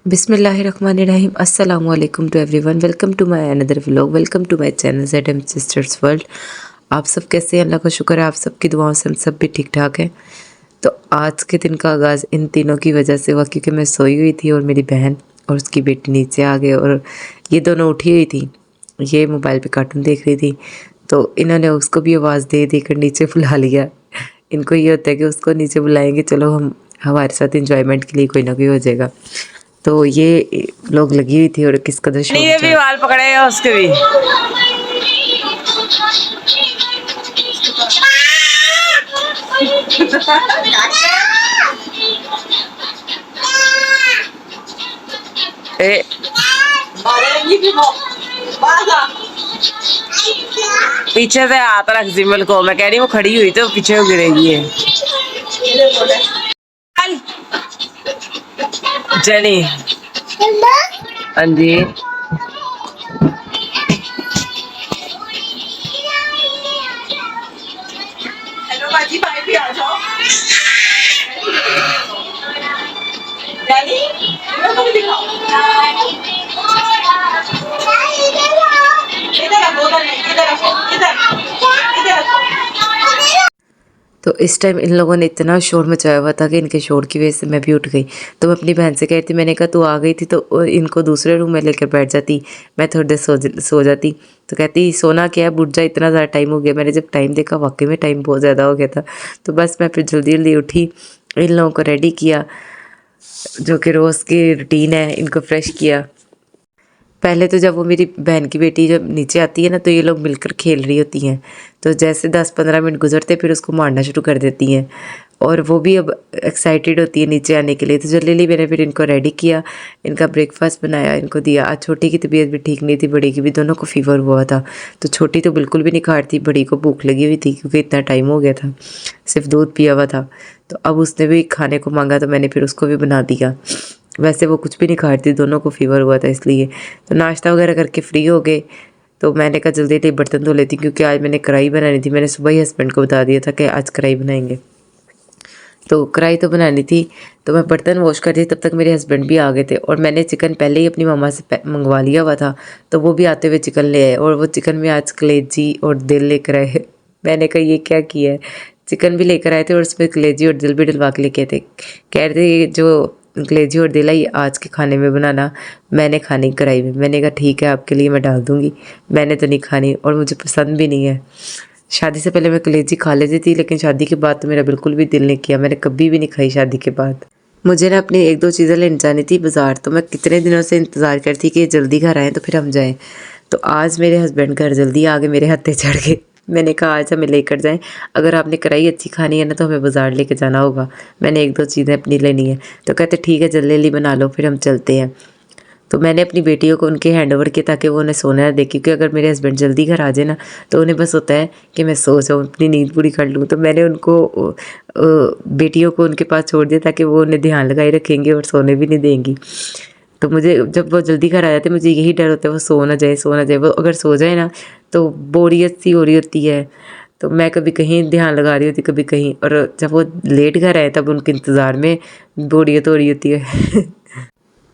बिस्मिल्लाहिर्रहमानिर्रहीम अस्सलाम वालेकुम to everyone. Welcome to my another vlog. Welcome to my channel ZM sisters world. आप सब कैसे हैं? अल्लाह का शुक्र है आप सबकी दुआओं से हम सब भी ठीक ठाक हैं। तो आज के दिन का आगाज़ इन तीनों की वजह से हुआ क्योंकि मैं सोई हुई थी और मेरी बहन और उसकी बेटी नीचे आ गए और ये दोनों उठी हुई थी। ये मोबाइल पे कार्टून देख रही थी तो इन्होंने उसको भी आवाज़ दे देकर नीचे बुला लिया। इनको ये होता है कि उसको नीचे बुलाएंगे, चलो हम हमारे साथ इंजॉयमेंट के लिए कोई ना कोई हो जाएगा। तो ये लोग लगी हुई थी और किस कदर शोर ये भी वाल पकड़ेगा उसके भी। पीछे से हाथ रख जिमल को, मैं कह रही हूँ वो खड़ी हुई तो पीछे गिरेगी है। जनी हाँ जी हेलो बाजी, भाई भी आ जाओ। डैडी तुम दिखाओ। इधर रखो, इधर रखो, इधर रखो। तो इस टाइम इन लोगों ने इतना शोर मचाया हुआ था कि इनके शोर की वजह से मैं भी उठ गई। तो मैं अपनी बहन से कह रही थी, मैंने कहा तू आ गई थी तो इनको दूसरे रूम में लेकर बैठ जाती, मैं थोड़ी देर सो जाती। तो कहती सोना क्या है, बुढ़ जा, इतना ज़्यादा टाइम हो गया। मैंने जब टाइम देखा वाकई में टाइम बहुत ज़्यादा हो गया था। तो बस मैं फिर जल्दी जल्दी उठी, इन लोगों को रेडी किया जो कि रोज़ की रूटीन है। इनको फ्रेश किया। पहले तो जब वो मेरी बहन की बेटी जब नीचे आती है ना तो ये लोग मिलकर खेल रही होती हैं। तो जैसे 10-15 मिनट गुजरते फिर उसको मारना शुरू कर देती हैं और वो भी अब एक्साइटेड होती है नीचे आने के लिए। तो जल्दी मैंने फिर इनको रेडी किया, इनका ब्रेकफास्ट बनाया, इनको दिया। आज छोटी की तबीयत भी ठीक नहीं थी, बड़ी की भी, दोनों को फीवर हुआ था। तो छोटी तो बिल्कुल भी नहीं खा रही थी, बड़ी को भूख लगी हुई थी क्योंकि इतना टाइम हो गया था, सिर्फ दूध पिया हुआ था। तो अब उसने भी खाने को मांगा तो मैंने फिर उसको भी बना दिया। वैसे वो कुछ भी नहीं खा रही थी, दोनों को फ़ीवर हुआ था इसलिए। तो नाश्ता वगैरह करके फ्री हो गए। तो मैंने कहा जल्दी जल्दी बर्तन धो लेती क्योंकि आज मैंने कढ़ाई बनानी थी। मैंने सुबह ही हस्बैंड को बता दिया था कि आज कढ़ाई बनाएंगे, तो कढ़ाई तो बनानी थी। तो मैं बर्तन वॉश कर रही थी, तब तक मेरे हस्बैंड भी आ गए थे और मैंने चिकन पहले ही अपनी मामा से मंगवा लिया हुआ था। तो वो भी आते हुए चिकन ले आए और वो चिकन में आज कलेजी और दिल लेकर आए। मैंने कहा ये क्या किया है, चिकन भी लेकर आए थे और उसमें कलेजी और दिल भी डलवा के लेके थे। कह रहे थे जो कलेजी और दिल है ये आज के खाने में बनाना, मैंने खानी कढ़ाई में। मैंने कहा ठीक है आपके लिए मैं डाल दूँगी, मैंने तो नहीं खानी और मुझे पसंद भी नहीं है। शादी से पहले मैं कलेजी खा लेती थी लेकिन शादी के बाद तो मेरा बिल्कुल भी दिल नहीं किया, मैंने कभी भी नहीं खाई शादी के बाद। मुझे ना अपनी 1-2 चीज़ें लेने जानी थी बाज़ार, तो मैं कितने दिनों से इंतज़ार करती कि जल्दी घर आएँ तो फिर हम जाएँ। तो आज मेरे हस्बैंड घर जल्दी आ गए, मेरे हत्थे चढ़ गए। मैंने कहा आज हमें लेकर जाएँ, अगर आपने कढ़ाई अच्छी खानी है ना तो हमें बाज़ार लेके जाना होगा, मैंने 1-2 चीज़ें अपनी लेनी है। तो कहते ठीक है जल्दी जल्दी बना लो फिर हम चलते हैं। तो मैंने अपनी बेटियों को उनके हैंडओवर किया ताकि वो उन्हें सोने ना दें, क्योंकि अगर मेरे हस्बैंड जल्दी घर आ जाए ना तो उन्हें बस होता है कि मैं सो जाऊँ, अपनी नींद पूरी कर लूँ। तो मैंने उनको बेटियों को उनके पास छोड़ दिया ताकि वो उन्हें ध्यान लगाए रखेंगी और सोने भी नहीं देंगी। तो मुझे जब वो जल्दी घर आ जाते मुझे यही डर होता है वो सो ना जाए, सो ना जाए। वो अगर सो जाए ना तो बोरियत सी हो रही होती है, तो मैं कभी कहीं ध्यान लगा रही होती कभी कहीं, और जब वो लेट घर आए तब उनके इंतज़ार में बोरियत हो रही होती है।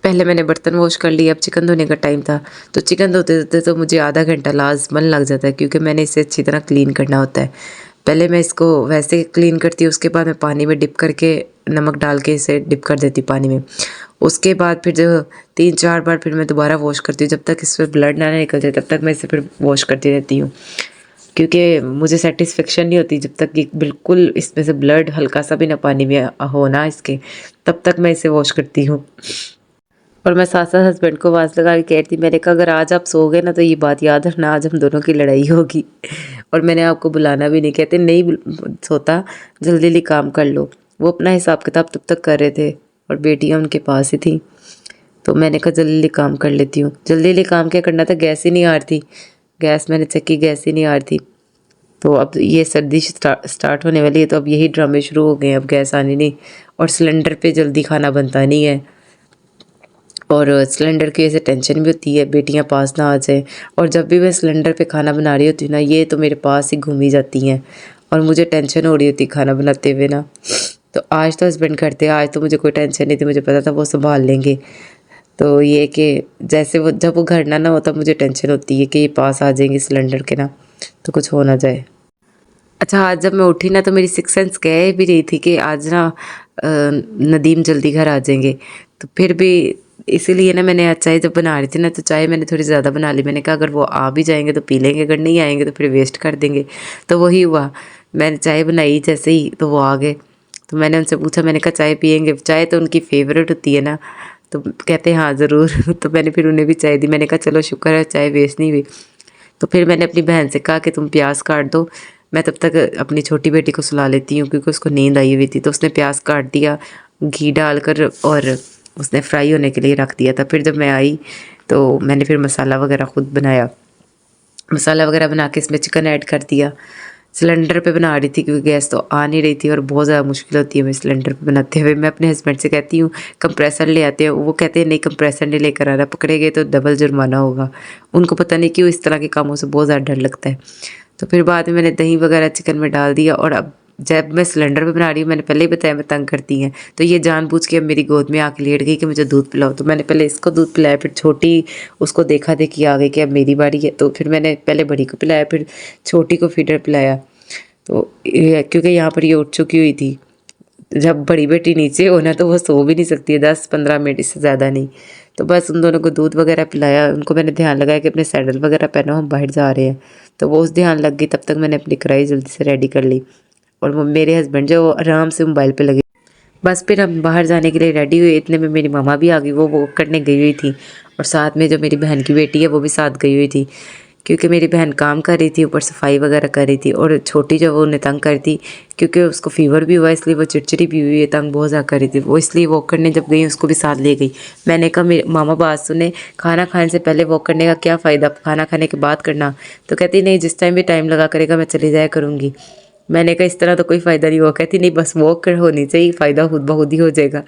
पहले मैंने बर्तन वॉश कर लिए, अब चिकन धोने का टाइम था। तो चिकन धोते धोते तो मुझे आधा घंटा लाज़मन लग जाता है क्योंकि मैंने इसे अच्छी तरह क्लीन करना होता है। पहले मैं इसको वैसे क्लीन करती हूँ, उसके बाद मैं पानी में डिप करके नमक डाल के इसे डिप कर देती हूँ पानी में। उसके बाद फिर जो 3-4 बार फिर मैं दोबारा वॉश करती हूँ, जब तक इसमें ब्लड ना निकल जाए तब तक मैं इसे फिर वॉश करती रहती हूँ। क्योंकि मुझे सेटिस्फेक्शन नहीं होती जब तक कि बिल्कुल इसमें से ब्लड हल्का सा भी ना पानी में हो ना इसके, तब तक मैं इसे वॉश करती हूँ। और मैं साथ साथ हस्बैंड को आवाज़ लगा के कह रही थी, मैंने कहा अगर आज आप सो गए ना तो ये बात याद रखना, आज हम दोनों की लड़ाई होगी। और मैंने आपको बुलाना भी नहीं, कहते नहीं सोता, जल्दी जल्दी काम कर लो। वो अपना हिसाब किताब तब तक कर रहे थे और बेटियाँ उनके पास ही थी। तो मैंने कहा जल्दी जल्दी काम कर लेती हूँ। जल्दी जल्दी काम क्या करना था, गैस ही नहीं आ रही थी। गैस मैंने चेक की, गैस ही नहीं आ रही थी। तो अब ये सर्दी स्टार्ट होने वाली है तो अब यही ड्रामे शुरू हो गए हैं, अब गैस आनी नहीं और सिलेंडर पे जल्दी खाना बनता नहीं है। और सिलेंडर की वजह से टेंशन भी होती है बेटियां पास ना आ जाए। और जब भी मैं सिलेंडर पे खाना बना रही होती हूँ ना, ये तो मेरे पास ही घूमी जाती हैं और मुझे टेंशन हो रही होती खाना बनाते हुए ना। तो आज तो हस्बैंड करते हैं, आज तो मुझे कोई टेंशन नहीं थी, मुझे पता था वो संभाल लेंगे। तो ये कि जैसे वो जब वो घर ना हो तब मुझे टेंशन होती है कि ये पास आ जाएंगे सिलेंडर के ना, तो कुछ हो ना जाए। अच्छा, आज जब मैं उठी ना तो मेरी सिक्स सेंस कह भी रही थी कि आज ना नदीम जल्दी घर आ जाएंगे। तो फिर भी इसीलिए ना मैंने आज चाय जब बना रही थी ना, तो चाय मैंने थोड़ी ज़्यादा बना ली। मैंने कहा अगर वो आ भी जाएंगे तो पी लेंगे, अगर नहीं आएंगे तो फिर वेस्ट कर देंगे। तो वही हुआ, मैंने चाय बनाई जैसे ही तो वो आ गए। तो मैंने उनसे पूछा, मैंने कहा चाय पियेंगे? चाय तो उनकी फेवरेट होती है ना। तो कहते हैं हाँ ज़रूर। तो मैंने फिर उन्हें भी चाय दी। मैंने कहा चलो शुक्र है चाय वेस्ट नहीं हुई। तो फिर मैंने अपनी बहन से कहा कि तुम प्याज काट दो, मैं तब तक अपनी छोटी बेटी को सुला लेती हूँ, क्योंकि उसको नींद आई हुई थी। तो उसने प्याज काट दिया घी डालकर और उसने फ्राई होने के लिए रख दिया था। फिर जब मैं आई तो मैंने फिर मसाला वगैरह ख़ुद बनाया। मसाला वगैरह बना के इसमें चिकन ऐड कर दिया। सिलेंडर पे बना रही थी क्योंकि गैस तो आ नहीं रही थी और बहुत ज़्यादा मुश्किल होती है मैं सिलेंडर पे बनाते हुए। मैं अपने हस्बैंड से कहती हूँ कंप्रेसर ले आते हैं, वो कहते हैं नहीं कंप्रेसर नहीं लेकर आना, पकड़े गए तो डबल जुर्माना होगा। उनको पता नहीं क्यों इस तरह के कामों से बहुत ज़्यादा डर लगता है। तो फिर बाद में मैंने दही वगैरह चिकन में डाल दिया। और अब जब मैं सिलेंडर पे बना रही हूँ, मैंने पहले ही बताया मैं तंग करती हैं, तो ये जानबूझ के अब मेरी गोद में आके लेट गई कि मुझे दूध पिलाओ। तो मैंने पहले इसको दूध पिलाया, फिर छोटी उसको देखा देखी आ गई कि अब मेरी बारी है। तो फिर मैंने पहले बड़ी को पिलाया, फिर छोटी को फीडर पिलाया। तो क्योंकि यहाँ पर ये उठ चुकी हुई थी। जब बड़ी बेटी नीचे हो ना तो वो सो भी नहीं सकती है 10-15 मिनट, इससे ज़्यादा नहीं। तो बस उन दोनों को दूध वगैरह पिलाया। उनको मैंने ध्यान लगाया कि अपने सैंडल वगैरह पहनो, हम बाहर जा रहे हैं। तो वो उस ध्यान लग गई, तब तक मैंने अपनी कढ़ाई जल्दी से रेडी कर ली। और वो मेरे हस्बैंड जो आराम से मोबाइल पे लगे। बस फिर हम बाहर जाने के लिए रेडी हुए, इतने में मेरी मम्मा भी आ गई। वो वॉक करने गई हुई थी और साथ में जो मेरी बहन की बेटी है वो भी साथ गई हुई थी, क्योंकि मेरी बहन काम कर रही थी, ऊपर सफाई वगैरह कर रही थी। और छोटी जो वो उन्हें तंग कर थी, क्योंकि उसको फीवर भी हुआ इसलिए वो चिड़चिड़ी भी हुई है, तंग बहुत ज़्यादा कर रही थी वो, इसलिए वॉक करने जब गई उसको भी साथ ले गई। मैंने कहा मेरे मामा बात सुने, खाना खाने से पहले वॉक करने का क्या फ़ायदा, खाना खाने के बाद करना। तो कहती नहीं, जिस टाइम भी टाइम लगा करेगा मैं चली जाया करूँगी। मैंने कहा इस तरह तो कोई फ़ायदा नहीं हुआ। कहती नहीं, बस वॉक कर होनी चाहिए, फ़ायदा खुद ब खुद ही हो जाएगा।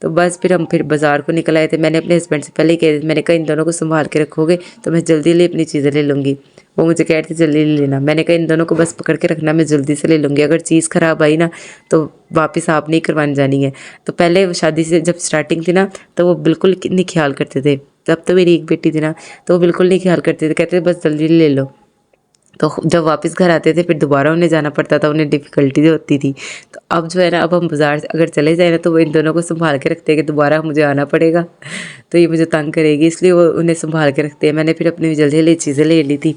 तो बस फिर हम बाज़ार को निकल आए थे। मैंने अपने हस्बैंड से पहले ही कह दी, मैंने कहा इन दोनों को संभाल के रखोगे तो मैं जल्दी ले अपनी चीज़ें ले लूँगी। वो मुझे कह रही थी जल्दी ले लेना। मैंने कहा इन दोनों को बस पकड़ के रखना, मैं जल्दी से ले लूँगी। अगर चीज़ ख़राब आई ना तो वापस आप नहीं करवाने जानी है। तो पहले शादी से जब स्टार्टिंग थी ना तो वो बिल्कुल नहीं ख्याल करते थे। तब तो मेरी एक बेटी थी ना, तो वो बिल्कुल नहीं ख्याल करते थे, कहते थे बस जल्दी ले लो। तो जब वापस घर आते थे फिर दोबारा उन्हें जाना पड़ता था, उन्हें डिफ़िकल्टी होती थी। तो अब जो है ना, अब हम बाज़ार से अगर चले जाएँ ना तो वो इन दोनों को सँभाल के रखते हैं कि दोबारा मुझे आना पड़ेगा तो ये मुझे तंग करेगी, इसलिए वो उन्हें सँभाल के रखते हैं। मैंने फिर अपनी जल्दी-जल्दी चीज़ें ले ली थी।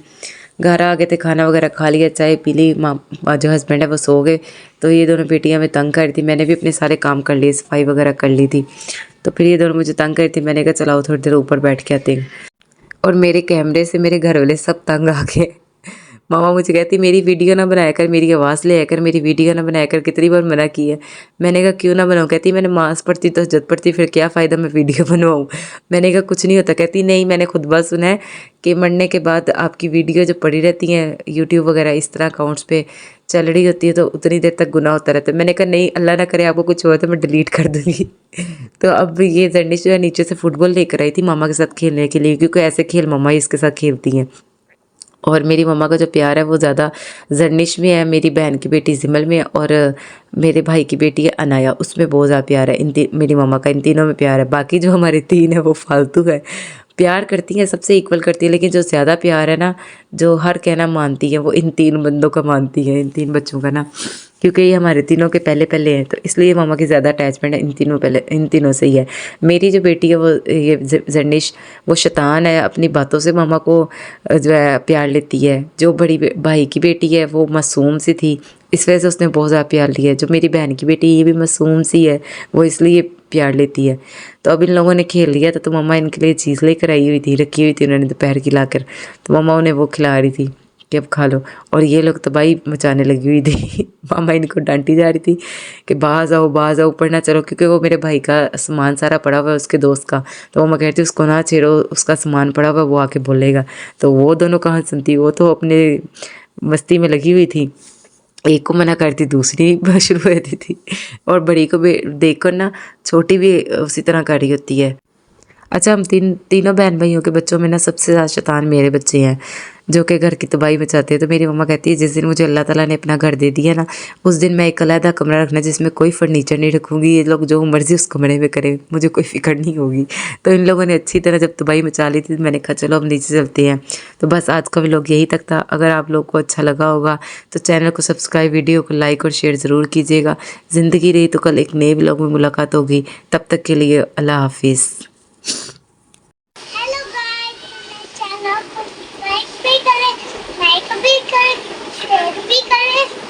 घर आ गए थे, खाना वगैरह खा लिया, चाय पी ली। जो हस्बैंड है वो सो गए। तो ये दोनों बेटियाँ हमें तंग कर रही थी। मैंने भी अपने सारे काम कर लिए, सफाई वगैरह कर ली थी। तो फिर ये दोनों मुझे तंग कर रही थी। मैंने कहा चलो थोड़ी देर ऊपर बैठ के आते हैं। और मेरे कैमरे से मेरे घर वाले सब तंग आ गए। मामा मुझे कहती मेरी वीडियो ना बनाया कर, मेरी आवाज़ ले आया कर, मेरी वीडियो ना बनाया कर, कितनी बार मना की है। मैंने कहा क्यों ना बनाऊँ? कहती मैंने मांस पड़ती तो जद पड़ती, फिर क्या फ़ायदा मैं वीडियो बनवाऊँ। मैंने कहा कुछ नहीं होता। कहती नहीं, मैंने खुद बात सुना है कि मरने के बाद आपकी वीडियो जो पड़ी रहती हैं यूट्यूब वगैरह इस तरह अकाउंट्स पे चल रही होती है तो उतनी देर तक गुनाह होता रहता है। मैंने कहा नहीं, अल्लाह ना करे आपको कुछ हुआ तो मैं डिलीट कर दूँगी। तो अब ये जर्निश जो है नीचे से फुटबॉल लेकर आई थी मामा के साथ खेलने के लिए, क्योंकि ऐसे खेल मम्मा ही इसके साथ खेलती हैं। और मेरी मम्मा का जो प्यार है वो ज़्यादा जर्निश में है, मेरी बहन की बेटी जिमल में, और मेरे भाई की बेटी है अनाया, उसमें बहुत ज़्यादा प्यार है। मेरी मम्मा का इन तीनों में प्यार है। बाकी जो हमारे तीन है वो फालतू है, प्यार करती हैं, सबसे इक्वल करती है, लेकिन जो ज़्यादा प्यार है ना, जो हर कहना मानती है, वो इन तीन बंदों का मानती है, इन तीन बच्चों का ना, क्योंकि ये हमारे तीनों के पहले पहले हैं, तो इसलिए मामा की ज़्यादा अटैचमेंट है इन तीनों से ही है। मेरी जो बेटी है वो ये जर्निश, वो शैतान है, अपनी बातों से मामा को जो है प्यार लेती है। जो बड़ी भाई की बेटी है वो मासूम सी थी, इस वजह से उसने बहुत ज़्यादा प्यार लिया है। जो मेरी बहन की बेटी ये भी मासूम सी है, वो इसलिए प्यार लेती है। तो अब इन लोगों ने खेल लिया था, तो मम्मा इनके लिए चीज़ लेकर आई हुई थी, रखी हुई थी उन्होंने दोपहर की लाकर, तो मम्मा उन्हें वो खिला रही थी कि अब खा लो। और ये लोग तबाही मचाने लगी हुई थी। मामा इनको डांटी जा रही थी कि बाहर आओ ऊपर ना चलो, क्योंकि वो मेरे भाई का सामान सारा पड़ा हुआ है उसके दोस्त का। तो मम्मा कहती उसको ना छेड़ो, उसका सामान पड़ा हुआ है, वो आके बोलेगा। तो वो दोनों कहाँ सुनती, वो तो अपने मस्ती में लगी हुई थी। एक को मना करती, दूसरी शुरू हो जाती थी, और बड़ी को भी देखकर ना छोटी भी उसी तरह कर रही होती है। अच्छा, हम तीनों बहन भाइयों के बच्चों में ना सबसे ज़्यादा शैतान मेरे बच्चे हैं। जो कि घर की तबाही मचाते हैं। तो मेरी मम्मा कहती है जिस दिन मुझे अल्लाह ताला ने अपना घर दे दिया ना, उस दिन मैं एक अलहदा कमरा रखना जिसमें कोई फर्नीचर नहीं रखूँगी, ये लोग जो मर्ज़ी उस कमरे में करें, मुझे कोई फ़िक्र नहीं होगी। तो इन लोगों ने अच्छी तरह जब तबाही मचा ली थी तो मैंने कहा चलो अब नीचे चलते हैं। तो बस आज का व्लॉग यही तक था। अगर आप लोग को अच्छा लगा होगा तो चैनल को सब्सक्राइब, वीडियो को लाइक और शेयर ज़रूर कीजिएगा। ज़िंदगी रही तो कल एक नए व्लॉग में मुलाकात होगी। तब तक के लिए अल्लाह हाफिज़। हेलो गाइस, मेरे चैनल को लाइक भी करें, शेयर भी करें।